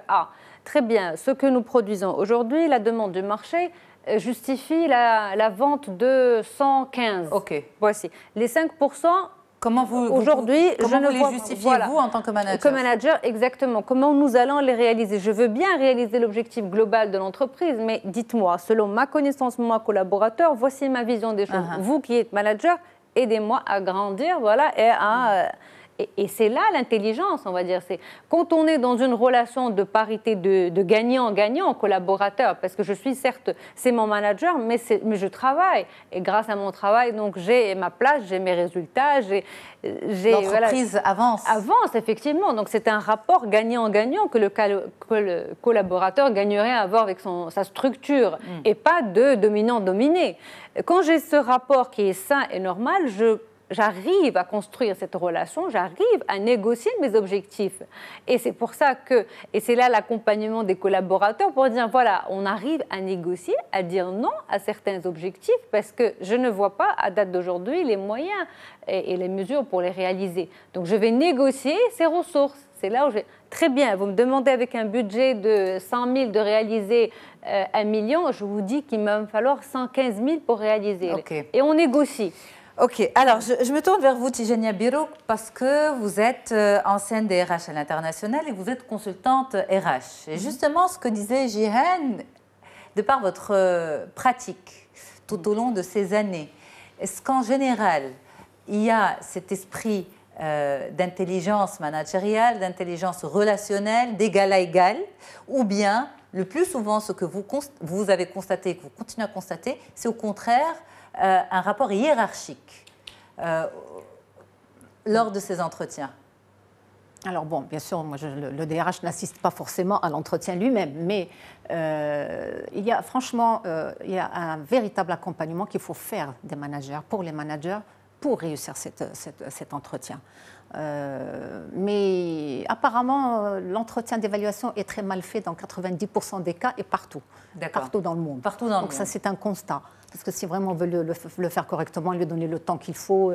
A. Très bien, ce que nous produisons aujourd'hui, la demande du marché justifie la vente de 115. OK. Voici. Les 5%, comment vous les justifiez, vous, en tant que manager? Comme manager, exactement. Comment nous allons les réaliser? Je veux bien réaliser l'objectif global de l'entreprise, mais dites-moi, selon ma connaissance, moi, collaborateur, voici ma vision des choses. Vous qui êtes manager, aidez-moi à grandir, voilà, et à... Et c'est là l'intelligence, on va dire. C'est quand on est dans une relation de parité de gagnant-gagnant, collaborateur, parce que je suis certes, c'est mon manager, mais je travaille. Et grâce à mon travail, donc j'ai ma place, j'ai mes résultats, l'entreprise avance. Avance, effectivement. Donc c'est un rapport gagnant-gagnant que le collaborateur gagnerait à avoir avec sa structure et pas de dominant-dominé. Quand j'ai ce rapport qui est sain et normal, j'arrive à construire cette relation, j'arrive à négocier mes objectifs. Et c'est pour ça et c'est là l'accompagnement des collaborateurs pour dire, voilà, on arrive à négocier, à dire non à certains objectifs parce que je ne vois pas, à date d'aujourd'hui, les moyens et les mesures pour les réaliser. Donc, je vais négocier ces ressources. C'est là où très bien, vous me demandez avec un budget de 100 000 de réaliser 1 million, je vous dis qu'il va me falloir 115 000 pour réaliser. Okay. Et on négocie. Ok, alors je me tourne vers vous, Tijania Birru, parce que vous êtes ancienne des RH à l'international et vous êtes consultante RH. Et justement, ce que disait Jihan de par votre pratique tout au long de ces années, est-ce qu'en général, il y a cet esprit d'intelligence managériale, d'intelligence relationnelle, d'égal à égal, ou bien, le plus souvent, ce que vous avez constaté, que vous continuez à constater, c'est au contraire un rapport hiérarchique lors de ces entretiens? Alors bon, bien sûr, moi, le DRH n'assiste pas forcément à l'entretien lui-même, mais il y a franchement il y a un véritable accompagnement qu'il faut faire des managers, pour les managers, pour réussir cet entretien. Mais apparemment, l'entretien d'évaluation est très mal fait dans 90% des cas et partout dans le monde. Partout dans le Donc monde. Ça, c'est un constat. Parce que si vraiment on veut le faire correctement, lui donner le temps qu'il faut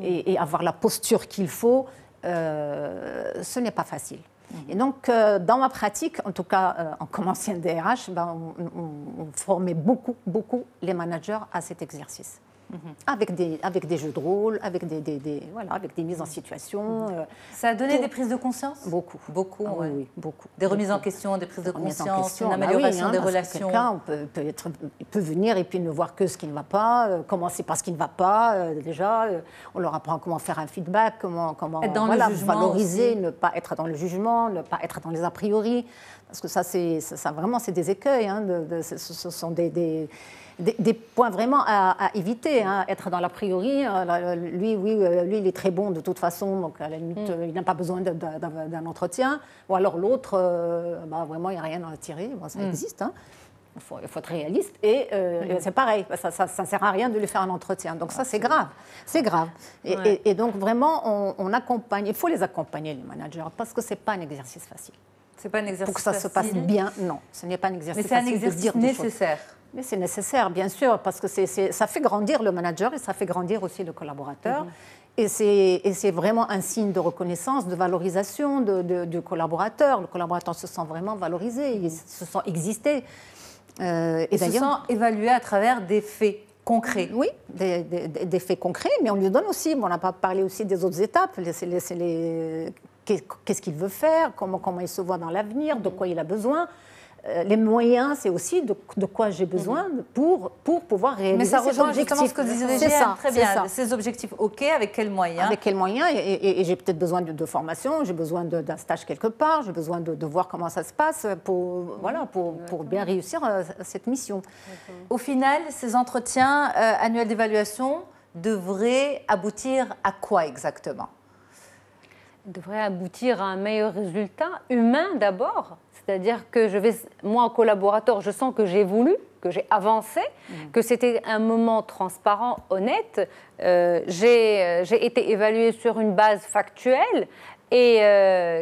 et avoir la posture qu'il faut, ce n'est pas facile. Et donc, dans ma pratique, en tout cas comme ancienne DRH, on formait beaucoup les managers à cet exercice. Avec des jeux de rôle, avec des mises en situation. Ça a donné des prises de conscience? Beaucoup. Beaucoup, Ah, ouais. oui, beaucoup. Des remises en question, des prises de conscience, une Bah amélioration oui, des parce que relations. Quelqu'un il peut venir et puis ne voir que ce qui ne va pas, commencer par ce qui ne va pas. Déjà, on leur apprend comment faire un feedback, comment être dans le jugement valoriser, aussi. ne pas être dans le jugement, ne pas être dans les a priori. Parce que ça vraiment, c'est des écueils. Hein, ce sont des points vraiment à éviter, hein. Être dans l'a priori, lui, il est très bon de toute façon, donc à la limite, il n'a pas besoin d'un entretien. Ou alors l'autre, vraiment, il n'y a rien à tirer. Bon, ça existe, hein. Il faut être réaliste. Et c'est pareil, ça ne sert à rien de lui faire un entretien. Donc ça, c'est grave. C'est grave. Et donc vraiment, on accompagne, il faut les accompagner, les managers, parce que ce n'est pas un exercice facile. C'est pas un exercice pour que ça se passe bien, non, ce n'est pas un exercice facile. Mais c'est un exercice nécessaire. Mais c'est nécessaire, bien sûr, parce que ça fait grandir le manager et ça fait grandir aussi le collaborateur. Et c'est vraiment un signe de reconnaissance, de valorisation du collaborateur. Le collaborateur se sent vraiment valorisé, il se sent exister. Il se sent évalué à travers des faits concrets. Oui, des faits concrets, mais on lui donne aussi, on n'a pas parlé aussi des autres étapes, qu'est-ce qu'il veut faire, comment il se voit dans l'avenir, de quoi il a besoin. Les moyens, c'est aussi de quoi j'ai besoin pour pouvoir réaliser ces objectifs. Mais ça rejoint justement ce que disait GM, très bien. Ces objectifs, OK, avec quels moyens? Avec quels moyens, et j'ai peut-être besoin de formation, j'ai besoin d'un stage quelque part, j'ai besoin de voir comment ça se passe pour bien réussir cette mission. Au final, ces entretiens annuels d'évaluation devraient aboutir à quoi exactement? Devrait aboutir à un meilleur résultat humain d'abord. C'est-à-dire que moi, en collaborateur, je sens que j'ai voulu, que j'ai avancé, que c'était un moment transparent, honnête. J'ai été évaluée sur une base factuelle et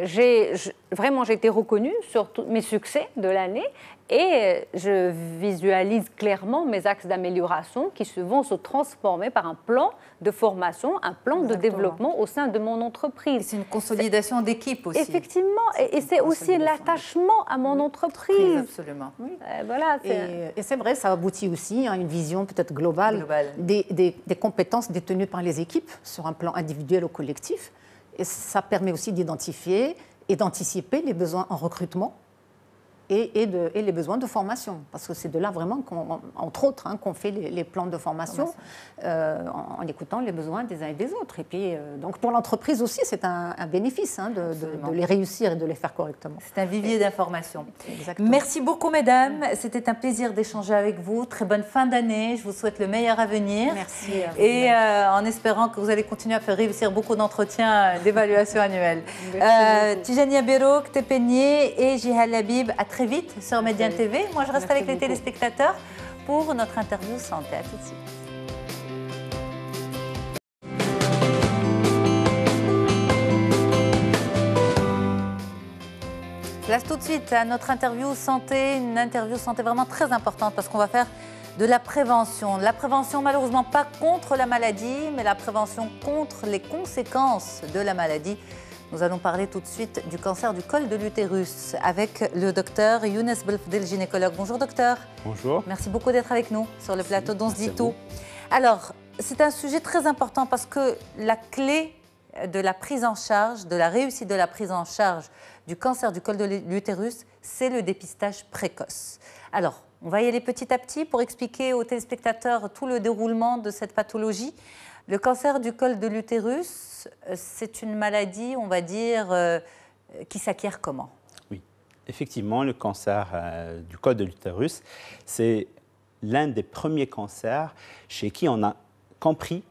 j'ai été reconnue sur tous mes succès de l'année. Et je visualise clairement mes axes d'amélioration qui vont se transformer par un plan de formation, un plan de développement au sein de mon entreprise. C'est une consolidation d'équipe aussi. Effectivement, et c'est aussi l'attachement à mon entreprise. Absolument. Oui. Voilà, et c'est vrai, ça aboutit aussi à une vision peut-être globale. Des compétences détenues par les équipes sur un plan individuel ou collectif. Et ça permet aussi d'identifier et d'anticiper les besoins en recrutement et les besoins de formation. Parce que c'est de là vraiment, entre autres, qu'on fait les plans de formation en écoutant les besoins des uns et des autres. Et puis, donc pour l'entreprise aussi, c'est un bénéfice de les réussir et de les faire correctement. C'est un vivier d'informations. Merci beaucoup, mesdames. C'était un plaisir d'échanger avec vous. Très bonne fin d'année. Je vous souhaite le meilleur à venir. Merci. Et en espérant que vous allez continuer à faire réussir beaucoup d'entretiens d'évaluation annuelle. Tijania Berouk, Tepenier et Jihal Habib, à très vite sur Médiane TV. Moi, je reste avec les téléspectateurs pour notre interview santé. À tout de suite. Place tout de suite à notre interview santé, une interview santé vraiment très importante parce qu'on va faire de la prévention. La prévention, malheureusement, pas contre la maladie, mais la prévention contre les conséquences de la maladie. Nous allons parler tout de suite du cancer du col de l'utérus avec le docteur Younes Belfdel, gynécologue. Bonjour docteur. Bonjour. Merci beaucoup d'être avec nous sur le plateau d'On se dit tout. Alors, c'est un sujet très important parce que la clé de la prise en charge, de la réussite de la prise en charge du cancer du col de l'utérus, c'est le dépistage précoce. Alors, On va y aller petit à petit pour expliquer aux téléspectateurs tout le déroulement de cette pathologie. Le cancer du col de l'utérus, c'est une maladie, on va dire, qui s'acquiert comment? Oui, effectivement, le cancer du col de l'utérus, c'est l'un des premiers cancers chez qui on a compris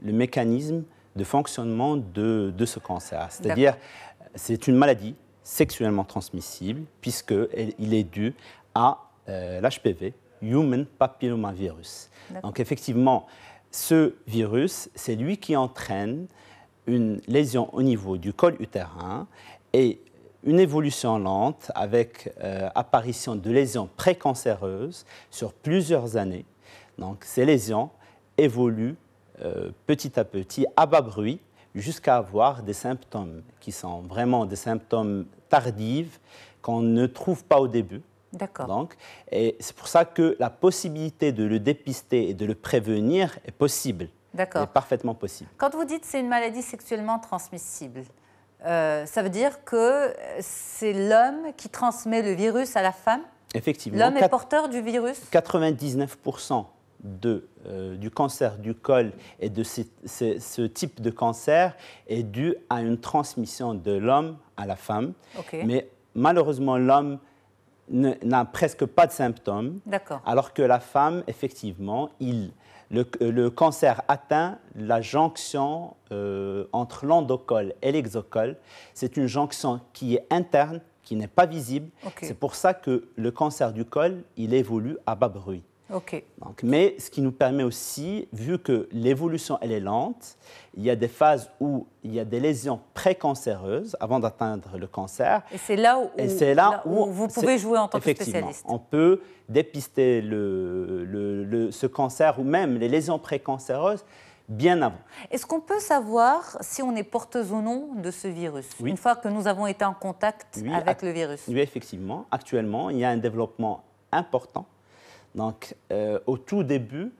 le mécanisme de fonctionnement de ce cancer. C'est-à-dire, c'est une maladie sexuellement transmissible puisqu'il est dû à l'HPV, Human Papillomavirus. Donc effectivement, ce virus, c'est lui qui entraîne une lésion au niveau du col utérin et une évolution lente avec apparition de lésions précancéreuses sur plusieurs années. Donc ces lésions évoluent petit à petit, à bas bruit, jusqu'à avoir des symptômes qui sont vraiment des symptômes tardifs qu'on ne trouve pas au début. D'accord. Donc, et c'est pour ça que la possibilité de le dépister et de le prévenir est possible. D'accord. Est parfaitement possible. Quand vous dites que c'est une maladie sexuellement transmissible, ça veut dire que c'est l'homme qui transmet le virus à la femme? Effectivement. L'homme est porteur du virus? 99% du cancer du col et de ce type de cancer est dû à une transmission de l'homme à la femme. Okay. Mais malheureusement, l'homme n'a presque pas de symptômes, alors que la femme, effectivement, le cancer atteint la jonction entre l'endocole et l'exocole. C'est une jonction qui est interne, qui n'est pas visible. Okay. C'est pour ça que le cancer du col, il évolue à bas bruit. Okay. Donc, mais ce qui nous permet aussi, vu que l'évolution elle est lente, il y a des phases où il y a des lésions précancéreuses avant d'atteindre le cancer. Et c'est là où vous pouvez jouer en tant que spécialiste. On peut dépister ce cancer ou même les lésions précancéreuses bien avant. Est-ce qu'on peut savoir si on est porteuse ou non de ce virus, une fois que nous avons été en contact avec le virus? Oui, effectivement. Actuellement, il y a un développement important. Donc, au tout début,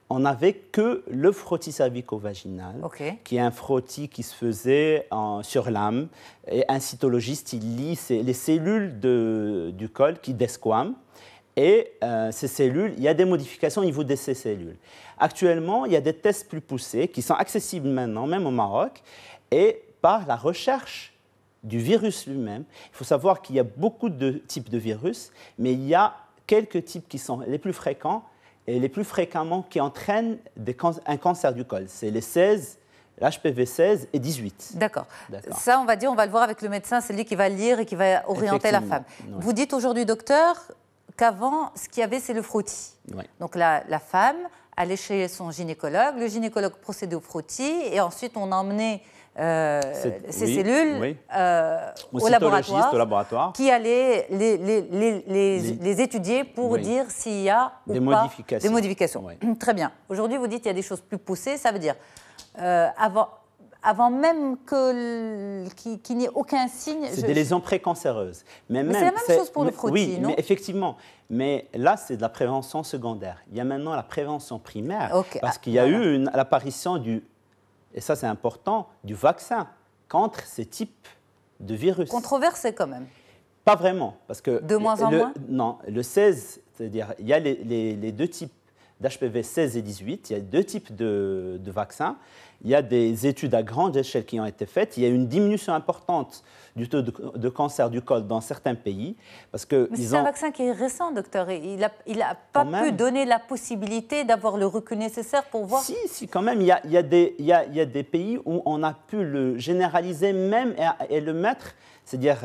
on n'avait que le frottis cervico-vaginal, qui est un frottis qui se faisait sur l'âme. Et un cytologiste, il lit les cellules du col qui desquament. Et ces cellules, il y a des modifications au niveau de ces cellules. Actuellement, il y a des tests plus poussés qui sont accessibles maintenant, même au Maroc, et par la recherche du virus lui-même. Il faut savoir qu'il y a beaucoup de types de virus, mais il y a quelques types qui sont les plus fréquents et les plus fréquemment qui entraînent un cancer du col. C'est les 16, l'HPV 16 et 18. D'accord. Ça, on va le voir avec le médecin, c'est lui qui va lire et qui va orienter la femme. Oui. Vous dites aujourd'hui, docteur, qu'avant, ce qu'il y avait, c'est le frottis. Oui. Donc la femme allait chez son gynécologue, le gynécologue procédait au frottis et ensuite on emmenait ces cellules au laboratoire, qui allait les étudier pour dire s'il y a ou pas des modifications. Oui. Très bien. Aujourd'hui, vous dites qu'il y a des choses plus poussées. Ça veut dire, avant même qu'il n'y ait aucun signe... C'est des lésions précancéreuses. Mais c'est la même chose pour le frottis, non? Oui, effectivement. Mais là, c'est de la prévention secondaire. Il y a maintenant la prévention primaire, parce qu'il y a eu l'apparition et ça c'est important, du vaccin contre ces types de virus. Controversé quand même. Pas vraiment, parce que... De moins en moins? Non, le 16, c'est-à-dire il y a les deux types d'HPV 16 et 18, il y a deux types de vaccins. Il y a des études à grande échelle qui ont été faites. Il y a une diminution importante du taux de cancer du col dans certains pays. Parce que mais c'est un vaccin qui est récent, docteur. Il n'a pas pu donner la possibilité d'avoir le recul nécessaire pour voir... Si, quand même. Il y a des pays où on a pu le généraliser même et le mettre, c'est-à-dire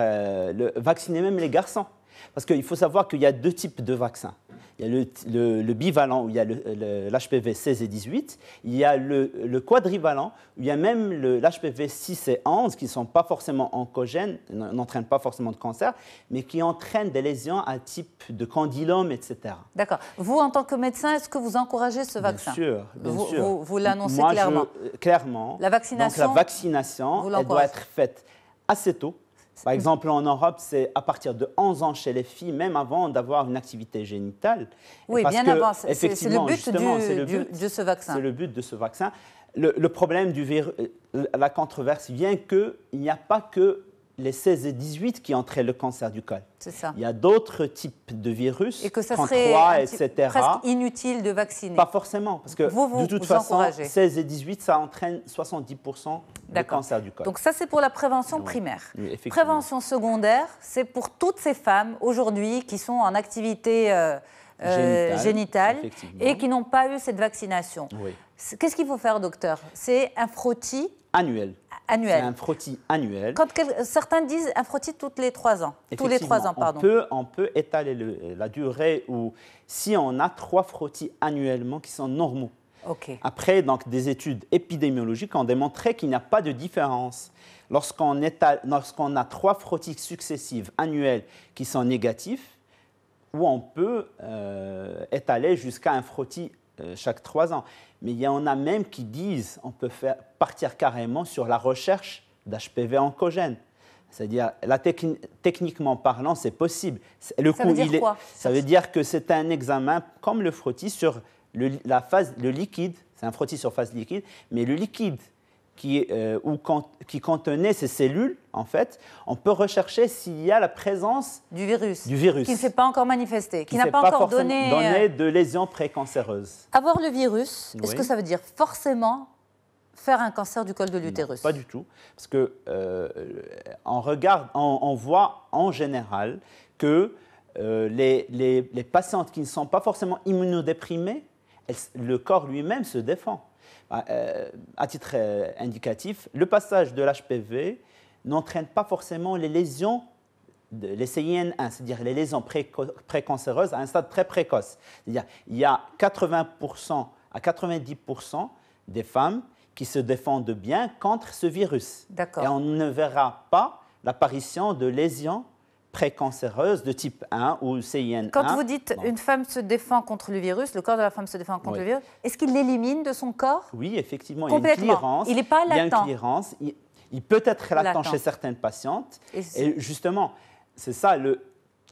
vacciner même les garçons. Parce qu'il faut savoir qu'il y a deux types de vaccins. Il y a le bivalent, où il y a l'HPV 16 et 18. Il y a le quadrivalent, où il y a même l'HPV 6 et 11, qui ne sont pas forcément oncogènes, n'entraînent pas forcément de cancer, mais qui entraînent des lésions à type de condylome, etc. D'accord. Vous, en tant que médecin, est-ce que vous encouragez ce vaccin? Bien sûr. Vous l'annoncez clairement? Clairement. La vaccination, donc, la vaccination, elle doit être faite assez tôt. Par exemple, en Europe, c'est à partir de 11 ans chez les filles, même avant d'avoir une activité génitale. Oui, bien avant. C'est le but de ce vaccin. C'est le but de ce vaccin. Le problème du virus, la controverse vient qu'il n'y a pas que les 16 et 18 qui entraînent le cancer du col. C'est ça. Il y a d'autres types de virus, et que ça 33, serait etc. presque inutile de vacciner. Pas forcément, parce que de toute façon, encouragez. 16 et 18, ça entraîne 70% de cancer du col. Donc ça, c'est pour la prévention primaire. Oui, effectivement. Prévention secondaire, c'est pour toutes ces femmes aujourd'hui qui sont en activité génitale et qui n'ont pas eu cette vaccination. Oui. Qu'est-ce qu'il faut faire, docteur? C'est un frottis annuel. C'est un frottis annuel. Certains disent un frottis tous les 3 ans. Tous les 3 ans, pardon. On peut étaler la durée où, si on a 3 frottis annuellement qui sont normaux. Okay. Après, donc, des études épidémiologiques ont démontré qu'il n'y a pas de différence. Lorsqu'on a 3 frottis successifs annuels qui sont négatifs, où on peut étaler jusqu'à un frottis chaque 3 ans. Mais il y en a même qui disent qu'on peut partir carrément sur la recherche d'HPV oncogène. C'est-à-dire, techniquement parlant, c'est possible. Ça veut dire quoi? Ça veut dire que c'est un examen comme le frottis sur le liquide. C'est un frottis sur phase liquide, mais le liquide qui contenait ces cellules, en fait, on peut rechercher s'il y a la présence du virus. Qui ne s'est pas encore manifesté, qui n'a pas encore donné de lésions précancéreuses. Avoir le virus, est-ce que ça veut dire forcément faire un cancer du col de l'utérus? Pas du tout, parce que on voit en général que les patientes qui ne sont pas forcément immunodéprimées, le corps lui-même se défend. À titre indicatif, le passage de l'HPV n'entraîne pas forcément les lésions, les CIN1, c'est-à-dire les lésions précancéreuses à un stade très précoce. C'est-à-dire il y a 80% à 90% des femmes qui se défendent bien contre ce virus. D'accord. Et on ne verra pas l'apparition de lésions précancéreuses de type 1 ou CIN1. Quand vous dites une femme se défend contre le virus, le corps de la femme se défend contre le virus, est-ce qu'il l'élimine de son corps? Oui, effectivement, complètement. Il y a une clearance. Il n'est pas latent. Il y a une clearance. Il peut être latent chez certaines patientes. Et justement, c'est ça,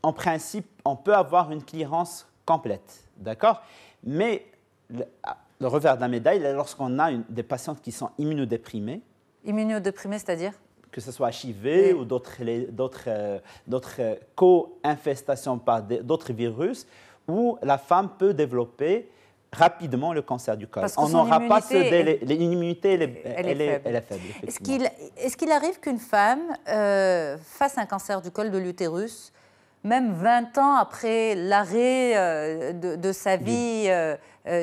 en principe, on peut avoir une clearance complète, d'accord? Mais le revers de la médaille, lorsqu'on a des patientes qui sont immunodéprimées. Immunodéprimées, c'est-à-dire? Que ce soit HIV ou d'autres co-infestations par d'autres virus, où la femme peut développer rapidement le cancer du col. On n'aura pas ce délai. L'immunité, elle est faible. Est-ce qu'il arrive qu'une femme fasse un cancer du col de l'utérus, même 20 ans après l'arrêt de sa vie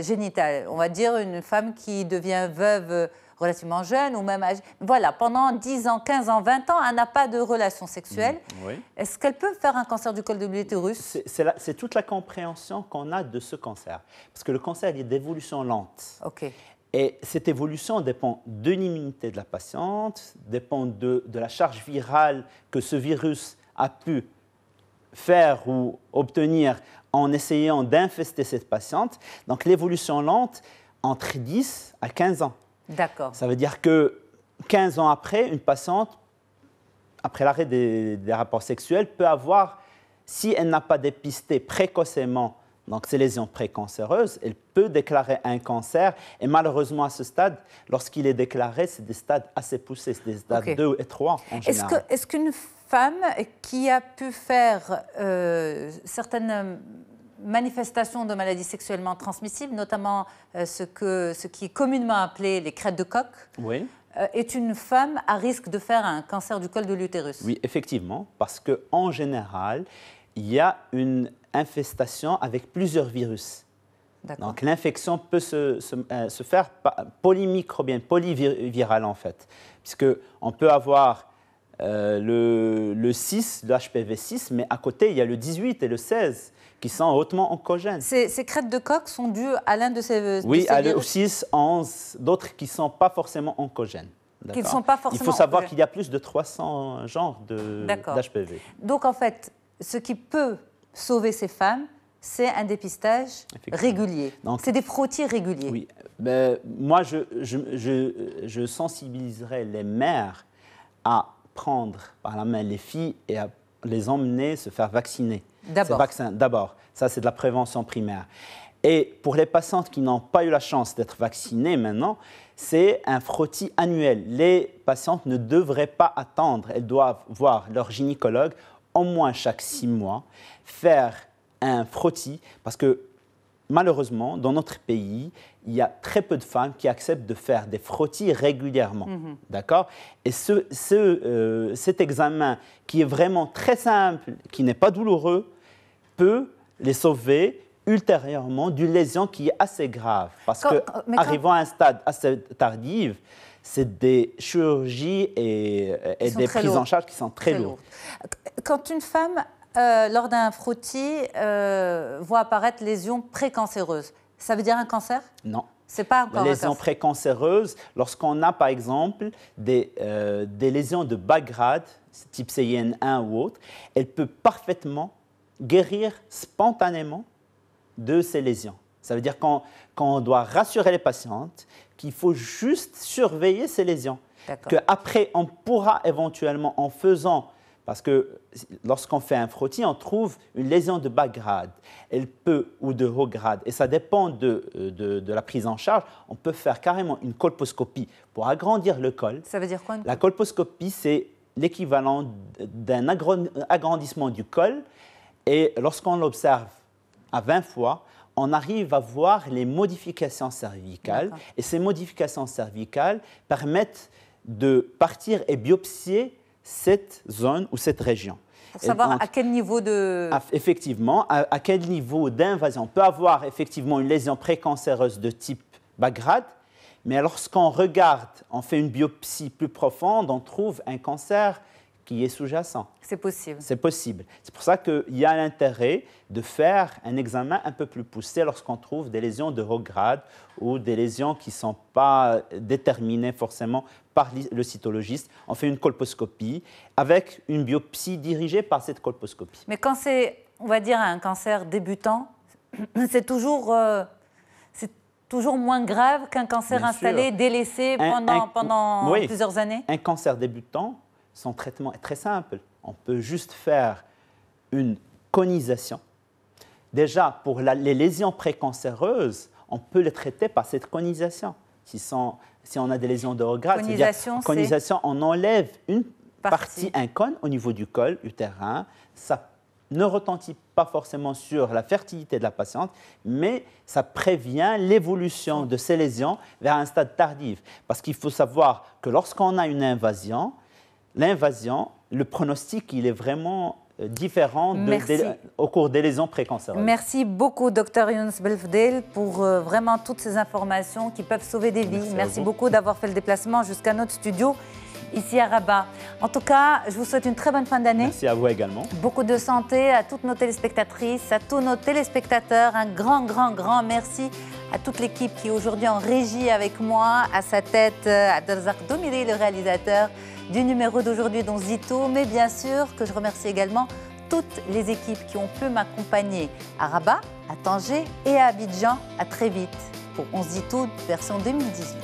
génitale? On va dire une femme qui devient veuve relativement jeune ou même âgée. Voilà, pendant 10 ans, 15 ans, 20 ans, elle n'a pas de relation sexuelle. Oui. Est-ce qu'elle peut faire un cancer du col de l'utérus? C'est toute la compréhension qu'on a de ce cancer. Parce que le cancer, il est d'évolution lente. OK. Et cette évolution dépend de l'immunité de la patiente, dépend de la charge virale que ce virus a pu faire ou obtenir en essayant d'infester cette patiente. Donc l'évolution lente, entre 10 à 15 ans. D'accord. Ça veut dire que 15 ans après, une patiente, après l'arrêt des rapports sexuels, peut avoir, si elle n'a pas dépisté précocement donc ces lésions précancéreuses, elle peut déclarer un cancer. Et malheureusement, à ce stade, lorsqu'il est déclaré, c'est des stades assez poussés, c'est des stades 2 et 3 en général. Est-ce qu'une femme qui a pu faire certaines manifestations de maladies sexuellement transmissibles, notamment ce qui est communément appelé les crêtes de coq, oui, est une femme à risque de faire un cancer du col de l'utérus? Oui, effectivement, parce qu'en général, il y a une infestation avec plusieurs virus. Donc l'infection peut se faire polymicrobienne, polyvirale en fait, puisqu'on peut avoir le 6, le HPV 6, mais à côté, il y a le 18 et le 16 qui sont hautement oncogènes. Ces crêtes de coq sont dues à l'un de ces oui, à le 6, 11, d'autres qui ne sont pas forcément oncogènes. Qui ne sont pas forcément Il faut savoir qu'il y a plus de 300 genres d'HPV. Donc en fait, ce qui peut sauver ces femmes, c'est un dépistage régulier. C'est des frottis réguliers. Oui. Moi, je sensibiliserai les mères à prendre par la main les filles et à les emmener se faire vacciner. D'abord. Ça, c'est de la prévention primaire. Et pour les patientes qui n'ont pas eu la chance d'être vaccinées maintenant, c'est un frottis annuel. Les patientes ne devraient pas attendre. Elles doivent voir leur gynécologue au moins chaque 6 mois, faire un frottis, parce que malheureusement, dans notre pays, il y a très peu de femmes qui acceptent de faire des frottis régulièrement. D'accord ? Et cet examen, qui est vraiment très simple, qui n'est pas douloureux, peut les sauver ultérieurement d'une lésion qui est assez grave. Parce qu'arrivant à un stade assez tardif, c'est des chirurgies et des prises en charge qui sont très lourdes. Quand une femme, lors d'un frottis, voit apparaître lésions précancéreuses, ça veut dire un cancer? Non. C'est pas encore les lésions précancéreuses, lorsqu'on a par exemple des lésions de bas grade, type CIN1 ou autre, elle peut parfaitement guérir spontanément de ces lésions. Ça veut dire qu'on doit rassurer les patientes qu'il faut juste surveiller ces lésions. Qu'après, on pourra éventuellement, en faisant, parce que lorsqu'on fait un frottis, on trouve une lésion de bas grade, elle peut, ou de haut grade, et ça dépend de la prise en charge, on peut faire carrément une colposcopie pour agrandir le col. Ça veut dire quoi? La colposcopie, c'est l'équivalent d'un agrandissement du col, et lorsqu'on l'observe à 20 fois, on arrive à voir les modifications cervicales. Et ces modifications cervicales permettent de partir et biopsier cette zone ou cette région. Pour savoir à quel niveau de... Effectivement, à quel niveau d'invasion. On peut avoir effectivement une lésion précancéreuse de type bas grade, mais lorsqu'on regarde, on fait une biopsie plus profonde, on trouve un cancer qui est sous-jacent. C'est possible. C'est possible. C'est pour ça qu'il y a l'intérêt de faire un examen un peu plus poussé lorsqu'on trouve des lésions de haut grade ou des lésions qui ne sont pas déterminées forcément par le cytologiste. On fait une colposcopie avec une biopsie dirigée par cette colposcopie. Mais quand c'est, on va dire, un cancer débutant, c'est toujours moins grave qu'un cancer Bien installé, sûr. délaissé pendant oui, plusieurs années? Un cancer débutant, son traitement est très simple. On peut juste faire une conisation. Déjà, pour les lésions précancéreuses, on peut les traiter par cette conisation. Si on a des lésions de haut grade, conisation, on enlève une partie, un cône au niveau du col utérin. Ça ne retentit pas forcément sur la fertilité de la patiente, mais ça prévient l'évolution de ces lésions vers un stade tardif. Parce qu'il faut savoir que lorsqu'on a une invasion, l'invasion, le pronostic, il est vraiment différent au cours des lésions précancéreuses. Merci beaucoup, Dr Younes Belfdel, pour vraiment toutes ces informations qui peuvent sauver des vies. Merci beaucoup d'avoir fait le déplacement jusqu'à notre studio ici à Rabat. En tout cas, je vous souhaite une très bonne fin d'année. Merci à vous également. Beaucoup de santé à toutes nos téléspectatrices, à tous nos téléspectateurs. Un grand merci à toute l'équipe qui est aujourd'hui en régie avec moi, à sa tête, Abdelrazak Domiri, le réalisateur du numéro d'aujourd'hui, dont Zito, mais bien sûr que je remercie également toutes les équipes qui ont pu m'accompagner à Rabat, à Tanger et à Abidjan. À très vite pour On se dit tout version 2018.